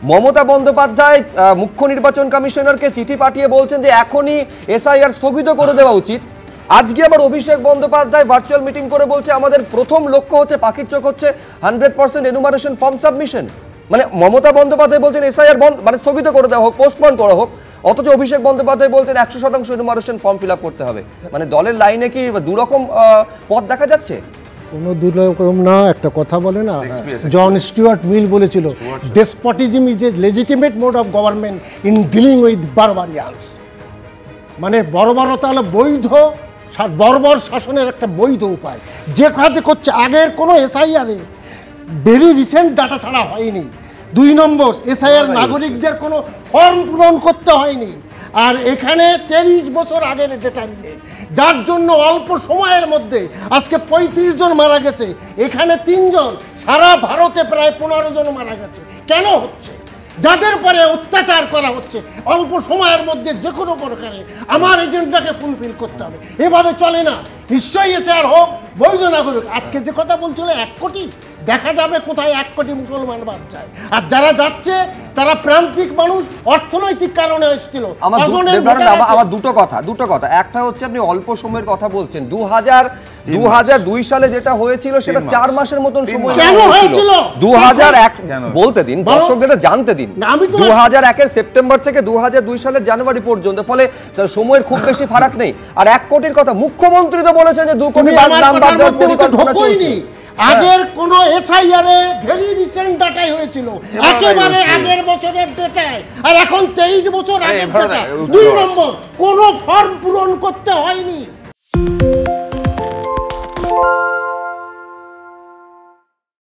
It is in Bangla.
মমতা বন্দ্যোপাধ্যায় মুখ্য নির্বাচন কমিশনারকে চিঠি পাঠিয়ে বলছেন যে এখনই এসআইআর স্থগিত করে দেওয়া উচিত। আজকে আবার অভিষেক বন্দ্যোপাধ্যায় ভার্চুয়াল মিটিং করে বলছে আমাদের প্রথম লক্ষ্য হচ্ছে, পাখির চোখ হচ্ছে 100% এনুমারেশন ফর্ম সাবমিশন। মানে মমতা বন্দ্যোপাধ্যায় বলছেন এসআইআর মানে স্থগিত করে দেওয়া হোক, পোস্টপোন করা হোক, অথচ অভিষেক বন্দ্যোপাধ্যায় বলছেন 100% এনুমারেশন ফর্ম ফিল আপ করতে হবে। মানে দলের লাইনে কি দুরকম পথ দেখা যাচ্ছে? কোনো দুরকম না। একটা কথা বলে না, জন স্টুয়ার্ট মিল বলেছিল, despotism is a legitimate mode of government in dealing with barbarians. মানে বর্বরতা হলো বৈধ, বর্বর শাসনের একটা বৈধ উপায়। যে কাজে করছে আগের কোনো এসআইআরে ভেরি রিসেন্ট ডাটা ছাড়া হয়নি। 2 নম্বর, এসআইআর নাগরিকদের কোনো ফর্ম পূরণ করতে হয়নি। আর এখানে 23 বছর আগের ডেটা নিয়ে, যার জন্য অল্প সময়ের মধ্যে আজকে 35 জন মারা গেছে, এখানে 3 জন, সারা ভারতে প্রায় 15 জন মারা গেছে। কেন হচ্ছে? যাদের পরে অত্যাচার করা হচ্ছে অল্প সময়ের মধ্যে যে কোনো প্রকারে আমার এজেন্ডাকে ফুলফিল করতে হবে, এভাবে চলে না। নিশ্চয়ই এসআইআর হোক, বৈধ নাগরিক। আজকে যে কথা বলছিল 1 কোটি, দেখা যাবে কোথায় 1 কোটি মুসলমান বাদ যায়। আর যারা যাচ্ছে তারা প্রান্তিক মানুষ, অর্থনৈতিক কারণে এসেছিল। আমার দুটো কথা। একটা হচ্ছে আপনি অল্প সময়ের কথা বলছেন, 2002 সালে যেটা হয়েছিল সেটা 4 মাসের মতন সময় হয়েছিল। 2001 বলতে দিন, দর্শকদের জানতে দিন। 2001 সেপ্টেম্বর থেকে 2002 সালের জানুয়ারি পর্যন্ত, ফলে সময়ের খুব বেশি ফারাক নেই। আর 1 কোটির কথা মুখ্যমন্ত্রী তো বলেছেন যে 2 কোটি নাম বাদ দেওয়ার পরিকল্পনা চলছে। আগের কোন এসআইআরে ভেরি রিসেন্ট ডাটাই হয়েছিল, একেবারে আগের বছরের ডেটায়। আর এখন 23 বছর আগের ডেটা। 2 নম্বর, কোনো ফর্ম পূরণ করতে হয়নি।